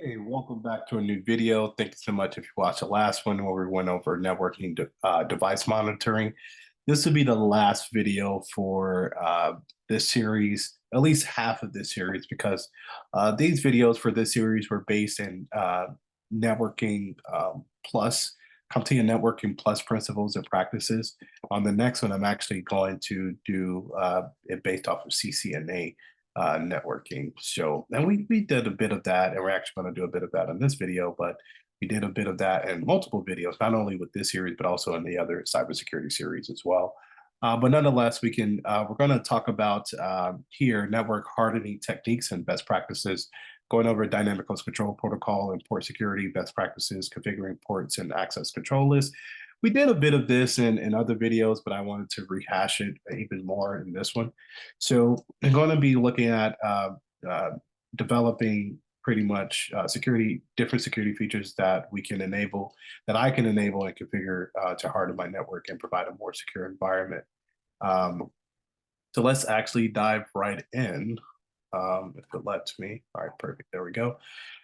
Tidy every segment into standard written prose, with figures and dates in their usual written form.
Hey, welcome back to a new video. Thank you so much if you watched the last one where we went over networking device monitoring. This will be the last video for this series, at least half of this series, because these videos for this series were based in networking plus, continuing networking plus principles and practices. On the next one, I'm actually going to do it based off of CCNA networking. So, and we did a bit of that, and we're actually going to do a bit of that in this video, but we did a bit of that in multiple videos, not only with this series, but also in the other cybersecurity series as well. But nonetheless, we're going to talk about here network hardening techniques and best practices, going over dynamic host control protocol and port security best practices, configuring ports and access control lists. We did a bit of this in other videos, but I wanted to rehash it even more in this one. So I'm going to be looking at uh, developing pretty much different security features that we can enable, that I can enable and configure to harden my network and provide a more secure environment. Um, so let's actually dive right in, if it lets me. All right, perfect. There we go.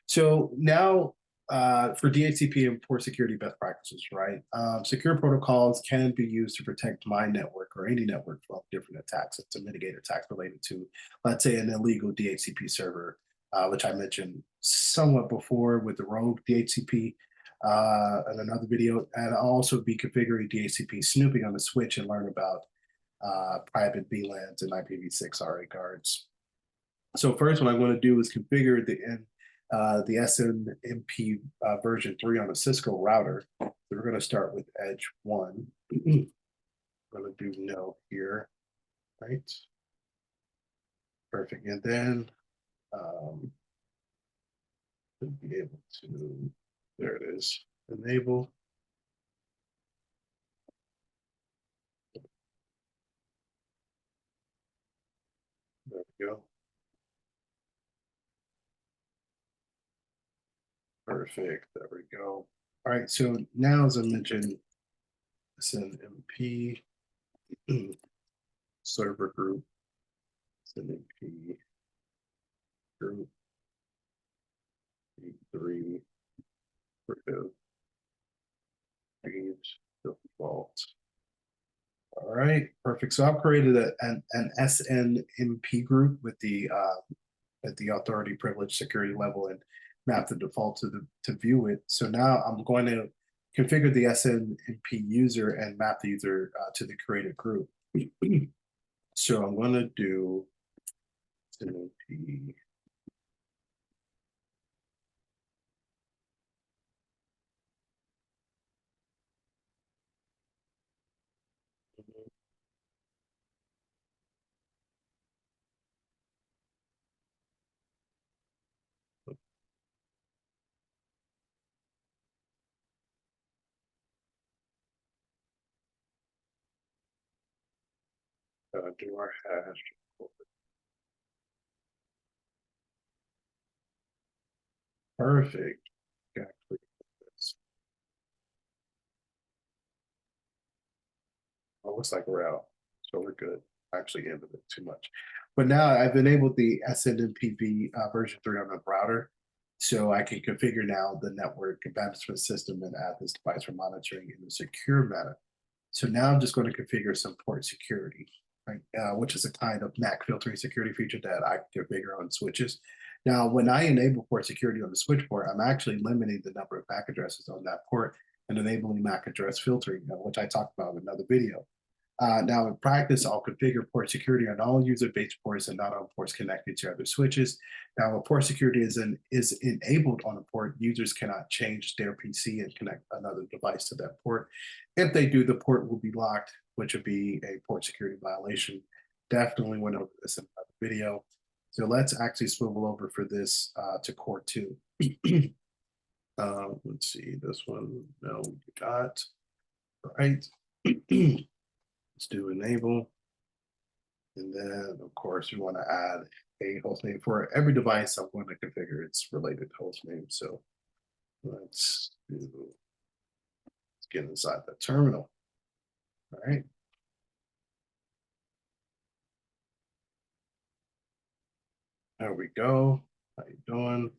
So now for DHCP and port security best practices, right? Secure protocols can be used to protect my network or any network from different attacks and to mitigate attacks related to, let's say, an illegal DHCP server, which I mentioned somewhat before with the rogue DHCP in another video. And I'll also be configuring DHCP snooping on the switch and learn about private VLANs and IPv6 RA guards. So first, what I'm going to do is configure the SNMP version 3 on a Cisco router. So we're going to start with Edge 1. I'm going to do no here, right? Perfect. And then to be able to, there it is, enable. There we go. Perfect. There we go. All right. So now, as I mentioned, SNMP server group, SNMP group, three, default. All right, perfect. So I've created an SNMP group with the at the authority privilege security level and map the default to view it. So now I'm going to configure the SNMP user and map the user to the created group. So I'm going to do SNMP. Do our hash. Perfect. Exactly. Oh, looks like we're out. So we're good. I actually ended it too much. But now I've enabled the SNMPV version 3 on the router. So I can configure now the network management system and add this device for monitoring in a secure manner. So now I'm just going to configure some port security, right? Which is a kind of MAC filtering security feature that I can configure on switches. Now, when I enable port security on the switch port, I'm actually limiting the number of MAC addresses on that port and enabling MAC address filtering, which I talked about in another video. Now, in practice, I'll configure port security on all user-based ports and not on ports connected to other switches. Now, if port security is enabled on a port, users cannot change their PC and connect another device to that port. If they do, the port will be locked, which would be a port security violation. Definitely went over this in another video. So let's actually swivel over for this to core 2. Let's see, this one, no, we got, all right. Let's do enable. And then, of course, we want to add a host name for every device I'm going to configure its related host name. So let's get inside the terminal. All right. There we go. How you doing?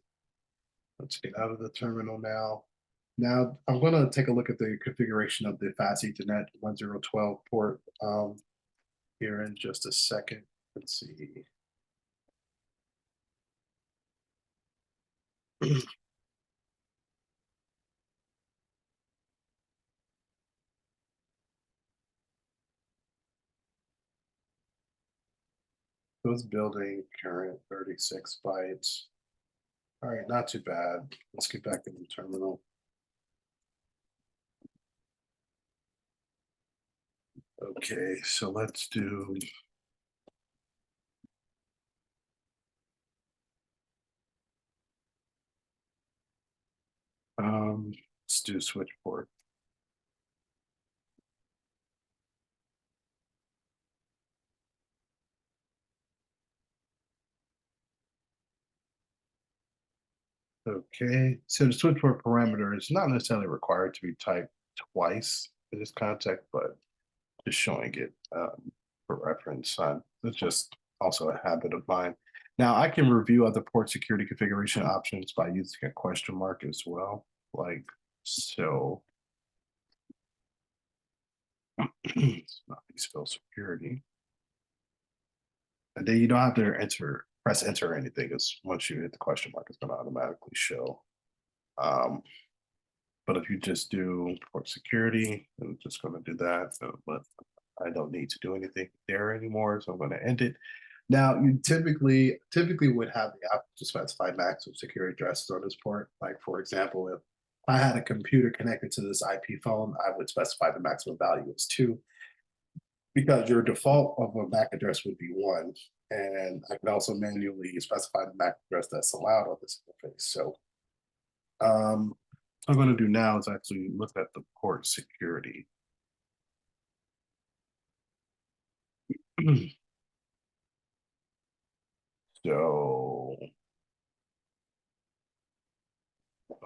Let's get out of the terminal now. Now I'm going to take a look at the configuration of the Fast Ethernet 1012 port here in just a second. Let's see. Those building current 36 bytes. All right, not too bad. Let's get back in the terminal. Okay, so let's do let's do switch port. Okay, so the switch port parameter is not necessarily required to be typed twice in this context, but just showing it for reference. It's just also a habit of mine. Now I can review other port security configuration options by using a question mark as well, like so. It's not spell security. And then you don't have to press enter or anything, because once you hit the question mark, it's going to automatically show. But if you just do port security, I'm just going to do that. But I don't need to do anything there anymore, so I'm going to end it. Now, you typically would have the option to specify maximum security addresses on this port. Like, for example, if I had a computer connected to this IP phone, I would specify the maximum value is 2, because your default of a MAC address would be 1. And I can also manually specify the MAC address that's allowed on this interface. So what I'm going to do now is actually look at the port security. So,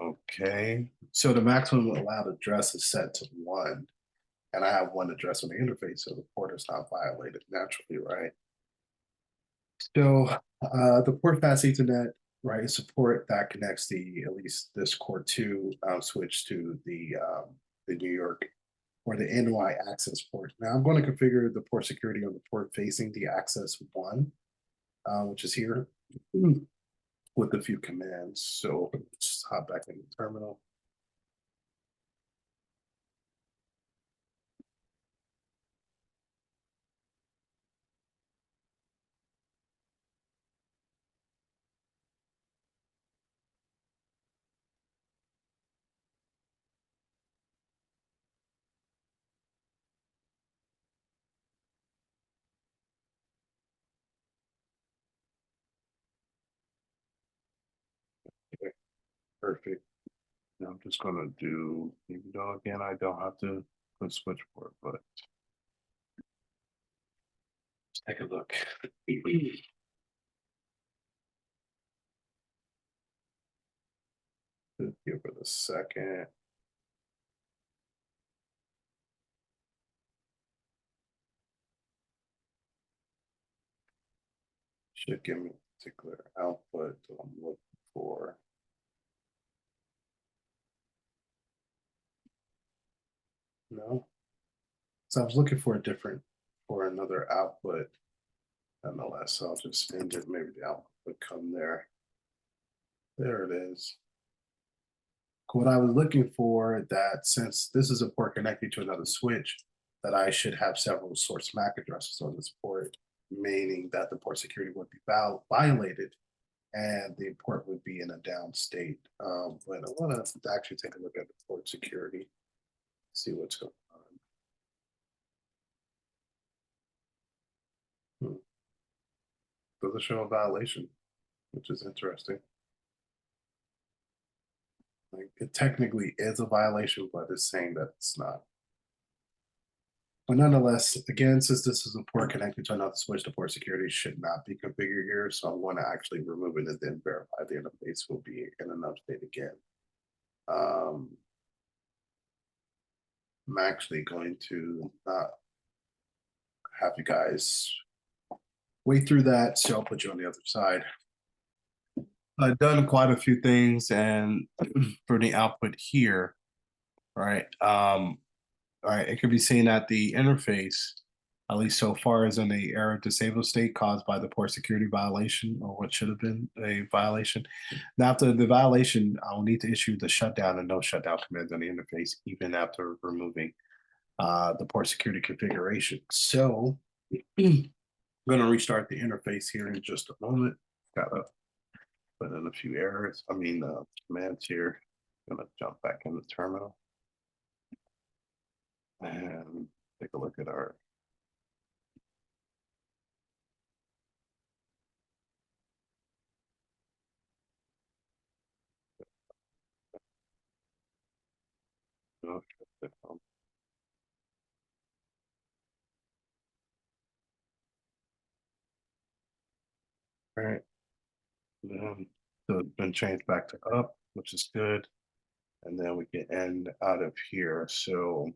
okay. So the maximum allowed address is set to 1. And I have 1 address on the interface, so the port is not violated naturally, right? So the port fast Ethernet, right, is support that connects at least this core 2 switch to the New York or the NY access port. Now I'm going to configure the port security on the port facing the access 1, which is here, with a few commands. So let's hop back in the terminal. Okay, perfect. Now I'm just going to do, even though again, I don't have to put switch port, but let's take a look. Give it a second. Should give me a particular output that I'm looking for. No. So I was looking for another output nonetheless. So I'll just end it. Maybe the output would come there. There it is. What I was looking for, that since this is a port connecting to another switch, that I should have several source MAC addresses on this port, meaning that the port security would be violated and the port would be in a down state. But I want to actually take a look at the port security, see what's going on. Doesn't show a violation, which is interesting. Like, it technically is a violation, but it's saying that it's not. But nonetheless, again, since this is a port connected to another switch, the port security should not be configured here. So I'm going to actually remove it and then verify the interface will be in an update again. I'm actually going to not have you guys wait through that. So I'll put you on the other side. I've done quite a few things, and for the output here, right? Right, it can be seen that the interface, at least so far, is in a error disabled state caused by the port security violation, or what should have been a violation. Now, after the violation, I will need to issue the shutdown and no shutdown commands on the interface, even after removing the port security configuration. So I'm going to restart the interface here in just a moment. Gotta put in a few errors. Commands here. Gonna jump back in the terminal and take a look at our. All right. So it's been changed back to up, which is good. And then we can end out of here. So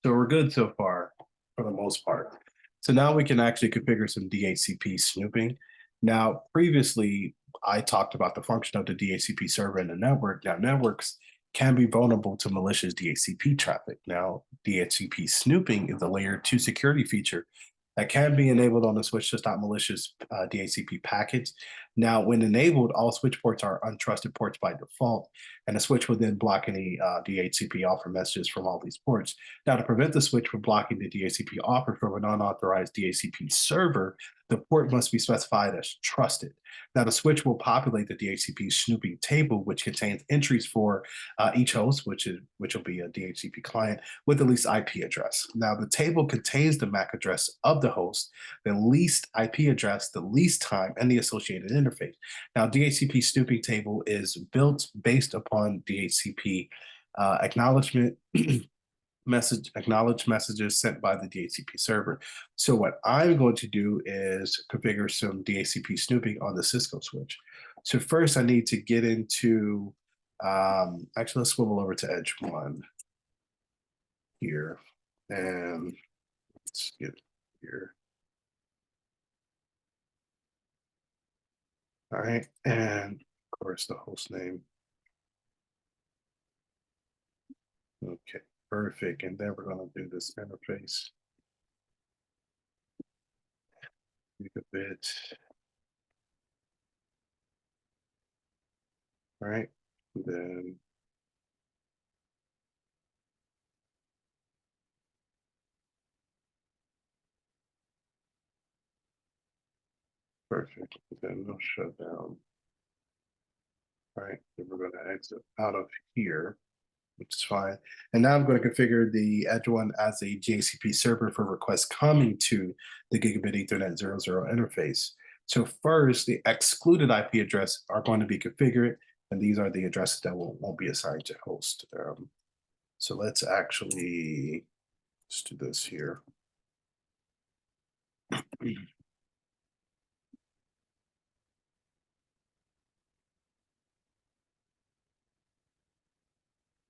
we're good so far for the most part. So now we can actually configure some DHCP snooping. Now, previously, I talked about the function of the DHCP server in the network. Now, networks can be vulnerable to malicious DHCP traffic. Now, DHCP snooping is a layer 2 security feature that can be enabled on the switch to stop malicious DHCP packets. Now, when enabled, all switch ports are untrusted ports by default, and the switch will then block any DHCP offer messages from all these ports. Now, to prevent the switch from blocking the DHCP offer from an unauthorized DHCP server, the port must be specified as trusted. Now, the switch will populate the DHCP snooping table, which contains entries for each host, which will be a DHCP client with the least IP address. Now, the table contains the MAC address of the host, the least IP address, the least time, and the associated interface. Now, DHCP snooping table is built based upon DHCP acknowledgement acknowledge messages sent by the DHCP server. So what I'm going to do is configure some DHCP snooping on the Cisco switch. So first I need to get into, actually let's swivel over to edge one here. And let's get here. All right. And of course the host name. Okay, perfect. And then we're going to do this interface. Gigabit. All right. And then perfect. Then no shutdown. All right, then we're going to exit out of here, which is fine. And now I'm going to configure the Edge one as a JCP server for requests coming to the Gigabit Ethernet 00 interface. So first, the excluded IP address are going to be configured, and these are the addresses that won't be assigned to host. So let's actually let's do this here.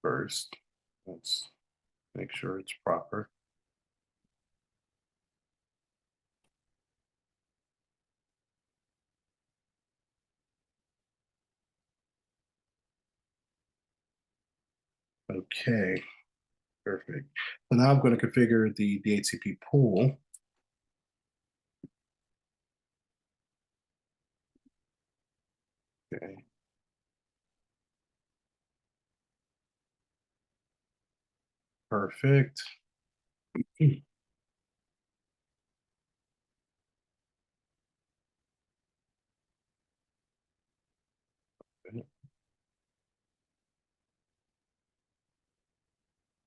First, let's make sure it's proper. Okay, perfect. So now I'm going to configure the DHCP pool. Okay. Perfect.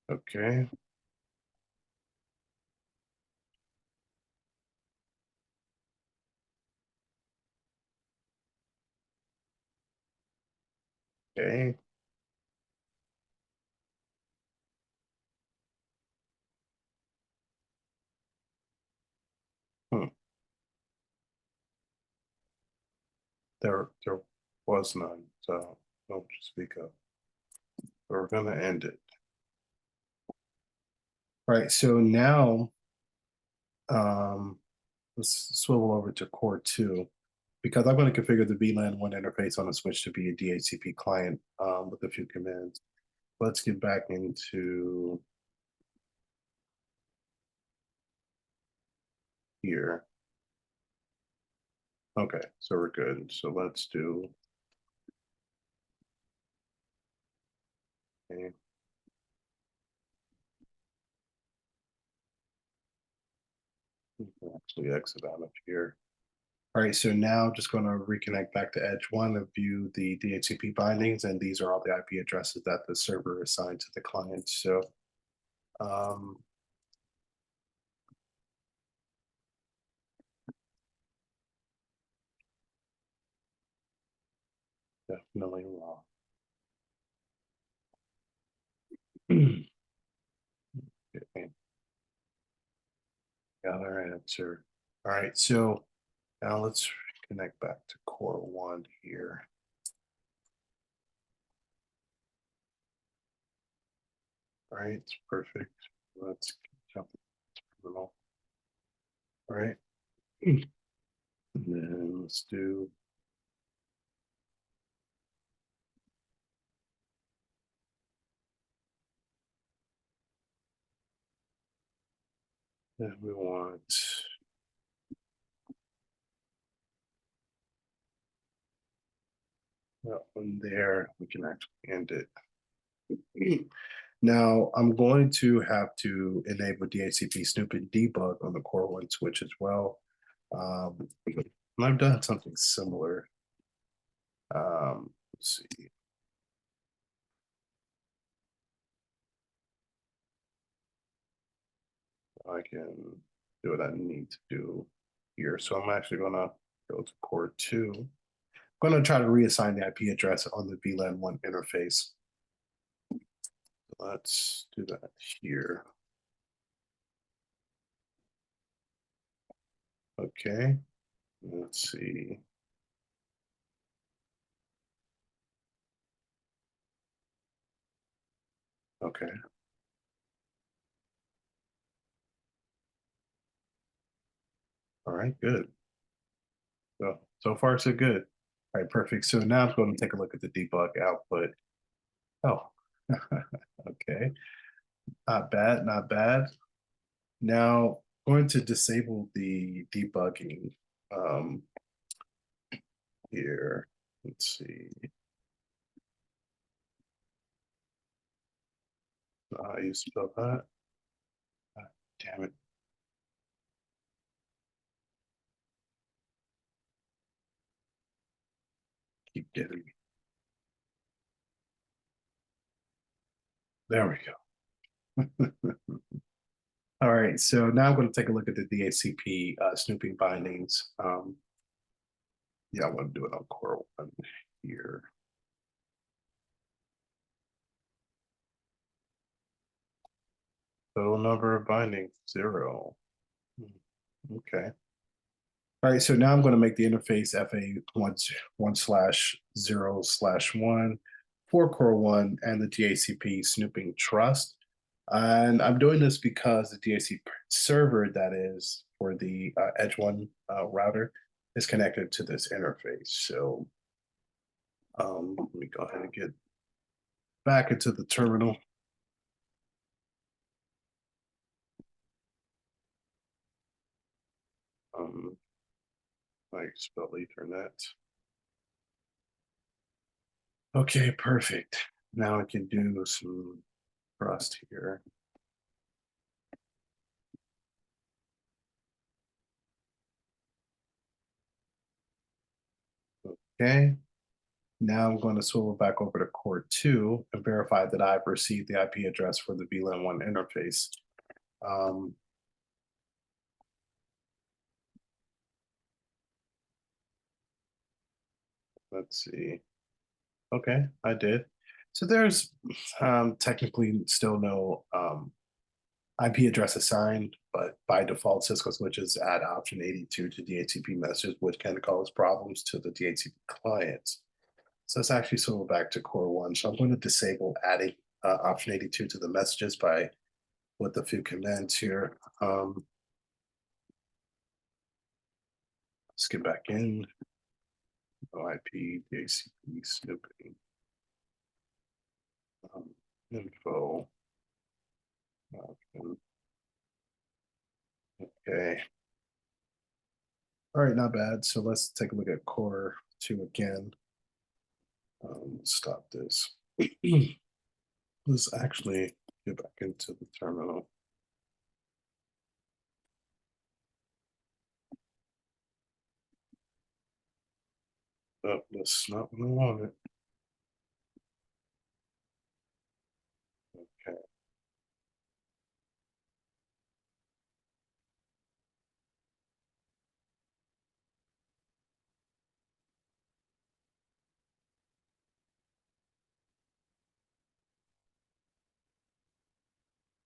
Okay. Okay. Hmm. There was none, so don't speak up. We're gonna end it. Right. So now let's swivel over to core two. because I'm going to configure the VLAN 1 interface on a switch to be a DHCP client with a few commands. Let's get back into here. Okay, so we're good. So let's do okay. Actually exit out of here. All right, so now just going to reconnect back to Edge 1 and view the DHCP bindings, and these are all the IP addresses that the server assigned to the client. So um, definitely wrong. Okay, got our answer. All right, so now let's connect back to core 1 here. All right, it's perfect. Let's jump to the terminal. All right. And then let's do then we want that one there. We can actually end it. Now I'm going to have to enable DHCP snoop and debug on the core 1 switch as well. And I've done something similar. Let's see. I can do what I need to do here. So I'm actually going to go to core 2. I'm going to try to reassign the IP address on the VLAN 1 interface. Let's do that here. Okay, let's see. Okay. All right, good. So far so good. All right, perfect. So now I'm going to take a look at the debug output. Oh, okay. Not bad, not bad. Now going to disable the debugging here. Let's see. How you spell that? Ah, damn it. Keep getting me. There we go. All right, so now I'm going to take a look at the DHCP snooping bindings. Yeah, I want to do it on Core 1 here. Total number of bindings, 0. Okay. All right, so now I'm going to make the interface FA1/0/1 for Core 1 and the DHCP snooping trust. And I'm doing this because the DHCP server that is for the Edge 1 router is connected to this interface. So let me go ahead and get back into the terminal. I spell Ethernet. Okay, perfect. Now I can do some trust here. Okay. Now I'm going to swivel back over to core 2 and verify that I've received the IP address for the VLAN 1 interface. Let's see. Okay, I did. So there's technically still no IP address assigned, but by default, Cisco switches add option 82 to DHCP messages, which can cause problems to the DHCP clients. So let's actually swivel back to core 1. So I'm going to disable adding option 82 to the messages by with a few commands here. Let's get back in. no IP, DHCP snooping, info. Okay. All right, not bad. So let's take a look at core 2 again. Stop this. Let's actually get back into the terminal. Oh, that's not what I wanted. Okay.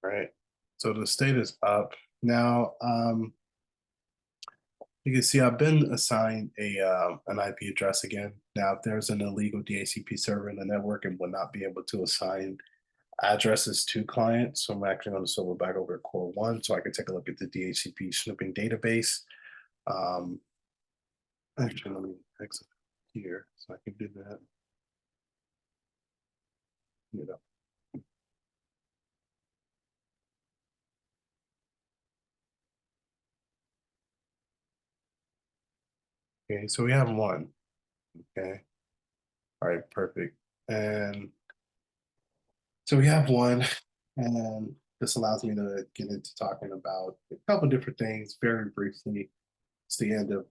All right. So the state is up. Now, you can see I've been assigned an IP address again. Now, if there's an illegal DHCP server in the network, it will not be able to assign addresses to clients. So I'm actually going to swivel back over to core 1 so I can take a look at the DHCP snooping database. Um, Actually, let me exit here so I can do that. You know. Okay, so we have one. Okay. All right, perfect. And so we have one, and this allows me to get into talking about a couple different things very briefly. It's the end of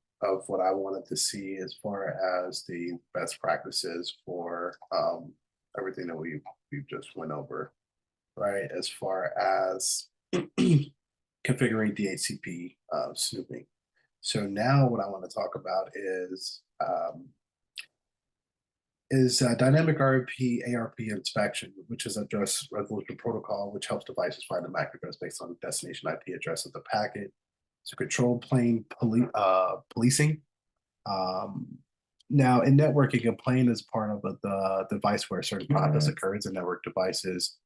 what I wanted to see as far as the best practices for everything that we've just went over, right? As far as configuring DHCP snooping. So now what I want to talk about is dynamic RP ARP inspection, which is address resolution protocol, which helps devices find the MAC address based on the destination IP address of the packet. So control plane policing. Um, Now, in networking, a plane is part of the device where a certain process occurs in network devices.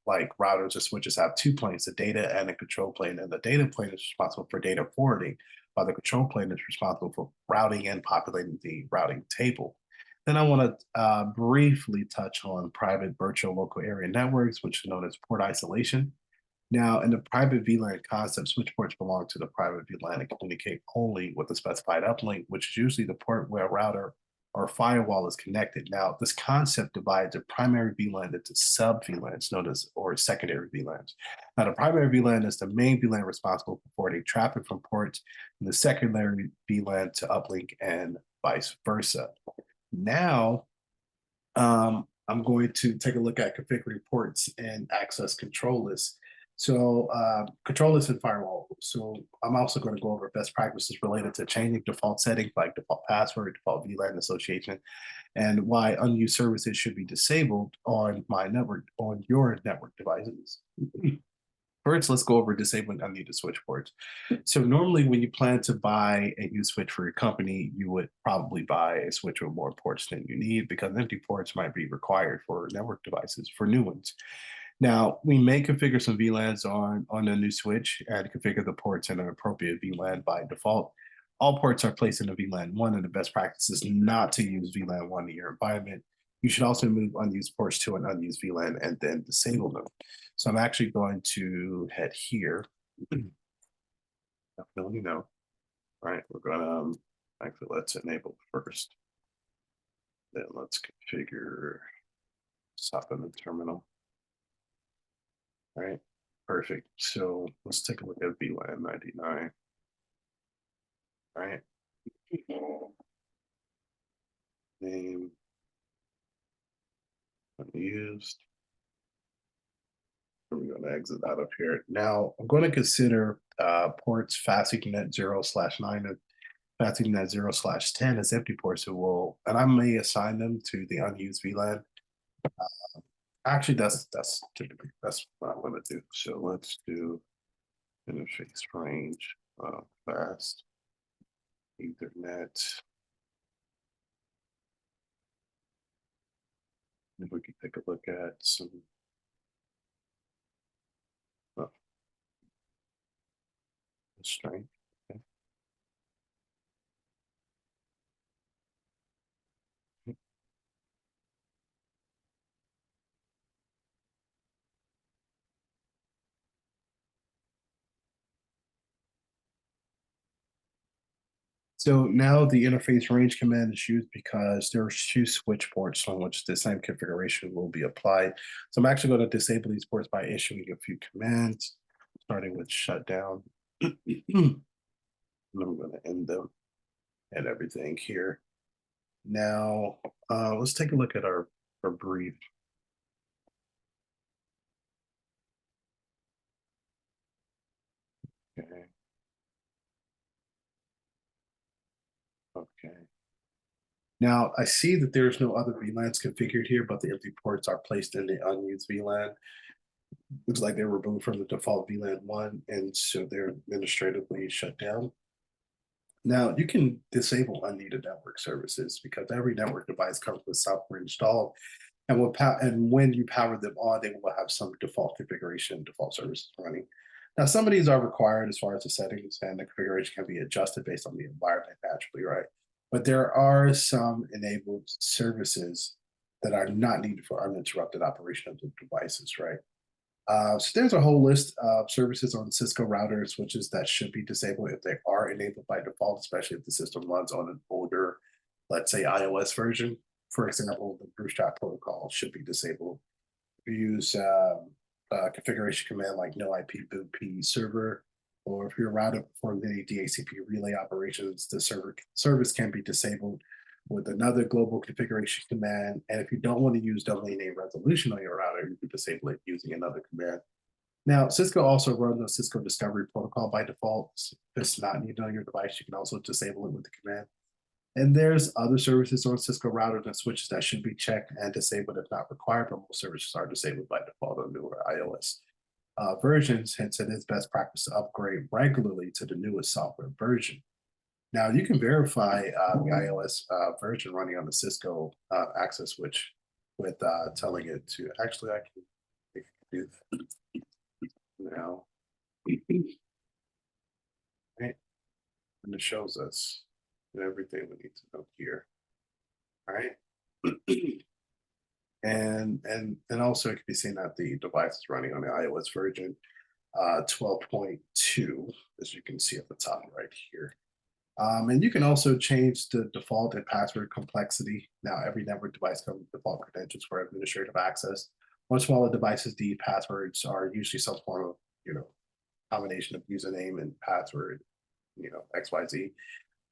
Like routers or switches have two planes, a data and a control plane, and the data plane is responsible for data forwarding, while the control plane is responsible for routing and populating the routing table. Then I want to briefly touch on private virtual local area networks, which is known as port isolation. Now, in the private VLAN concept, switch ports belong to the private VLAN and communicate only with the specified uplink, which is usually the port where a router or firewall is connected. Now, this concept divides a primary VLAN into sub VLANs, known as or secondary VLANs. Now, the primary VLAN is the main VLAN responsible for forwarding traffic from ports, and the secondary VLAN to uplink, and vice versa. Now, I'm going to take a look at configuring ports and access control lists. So control lists and firewall. So I'm also going to go over best practices related to changing default settings like default password, default VLAN association, and why unused services should be disabled on my network, on your network devices. First, let's go over disabling unneeded switch ports. So normally when you plan to buy a new switch for your company, you would probably buy a switch with more ports than you need because empty ports might be required for network devices for new ones. Now, we may configure some VLANs on a new switch and configure the ports in an appropriate VLAN by default. All ports are placed in a VLAN 1, and the best practice is not to use VLAN 1 in your environment. You should also move unused ports to an unused VLAN and then disable them. So I'm actually going to head here. Definitely no. All right, we're gonna actually let's enable first. Then let's configure stop in the terminal. All right, perfect. So let's take a look at VLAN 99. All right. Name unused. We're going to exit out of here. Now I'm going to consider ports fast Ethernet 0/9 and fast Ethernet 0/10 as empty ports. So and I may assign them to the unused VLAN. Actually, that's typically that's what I'm going to do. So let's do interface range fast Ethernet. If we can take a look at some strength. Okay. So now the interface range command is used because there are two switch ports on which the same configuration will be applied. So I'm actually going to disable these ports by issuing a few commands, starting with shutdown. And I'm going to end them and everything here. Now, let's take a look at our brief. Okay. Okay. Now, I see that there's no other VLANs configured here, but the empty ports are placed in the unused VLAN. Looks like they're removed from the default VLAN 1, and so they're administratively shut down. Now, you can disable unneeded network services because every network device comes with software installed, and when you power them on, they will have some default configuration, default services running. Now, some of these are required as far as the settings, and the configuration can be adjusted based on the environment naturally, right? But there are some enabled services that are not needed for uninterrupted operation of the devices, right? So there's a whole list of services on Cisco routers, switches that should be disabled if they are enabled by default, especially if the system runs on an older, let's say, iOS version. For example, the Bootstrap protocol should be disabled. If you use a configuration command like no IP boot P server, or if your router performs any DHCP relay operations, the service can be disabled with another global configuration command. And if you don't want to use domain name resolution on your router, you can disable it using another command. Now, Cisco also runs a Cisco Discovery protocol by default. If it's not needed on your device, you can also disable it with the command. And there's other services on Cisco routers and switches that should be checked and disabled if not required, but most services are disabled by default on newer iOS versions. Hence, it is best practice to upgrade regularly to the newest software version. Now, you can verify the iOS version running on the Cisco access switch with telling it to actually, I can do that now. Right? And it shows us everything we need to know here. All right. And also it can be seen that the device is running on the iOS version 12.2, as you can see at the top right here. And you can also change the default and password complexity. Now, every network device comes with default credentials for administrative access. On smaller devices, the passwords are usually some form of, combination of username and password, XYZ.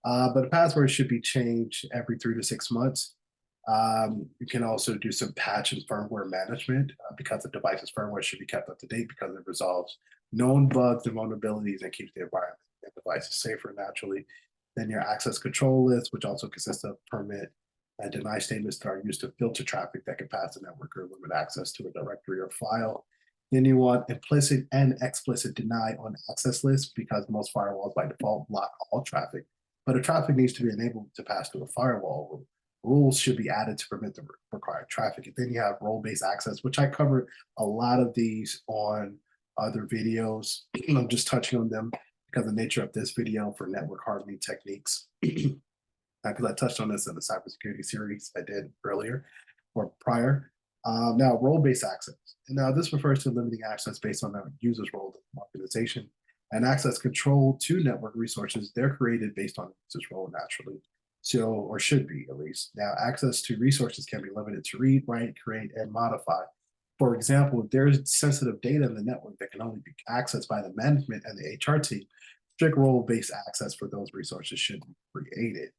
But the password should be changed every 3 to 6 months. You can also do some patch and firmware management because the device's firmware should be kept up to date because it resolves known bugs and vulnerabilities and keeps the environment and devices safer naturally. Then your access control list, which also consists of permit and deny statements that are used to filter traffic that can pass the network or limit access to a directory or file. Then you want implicit and explicit deny on access lists because most firewalls by default block all traffic. But if traffic needs to be enabled to pass through a firewall, rules should be added to prevent the required traffic. And then you have role-based access, which I covered a lot of these on other videos. I'm just touching on them because of the nature of this video for network hardening techniques. Because I touched on this in the cybersecurity series I did earlier or prior. Now, role-based access. And now this refers to limiting access based on the user's role in the organization and access control to network resources. They're created based on the user's role naturally. So, or should be at least. Now, access to resources can be limited to read, write, create, and modify. For example, if there's sensitive data in the network that can only be accessed by the management and the HR team, strict role-based access for those resources should be created.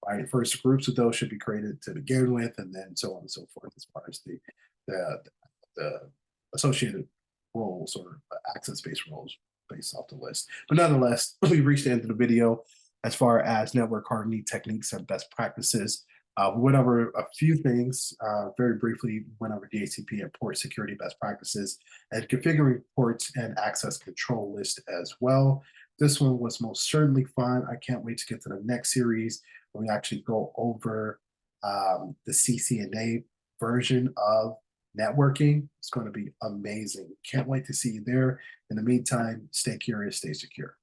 Right, first groups of those should be created to begin with, and then so on and so forth as far as the associated roles or access-based roles based off the list. But nonetheless, we reached the end of the video as far as network hardening techniques and best practices. We went over a few things very briefly. Went over DHCP and port security best practices and configuring ports and access control list as well. This one was most certainly fun. I can't wait to get to the next series where we actually go over the CCNA version of networking. It's going to be amazing. Can't wait to see you there. In the meantime, stay curious, stay secure.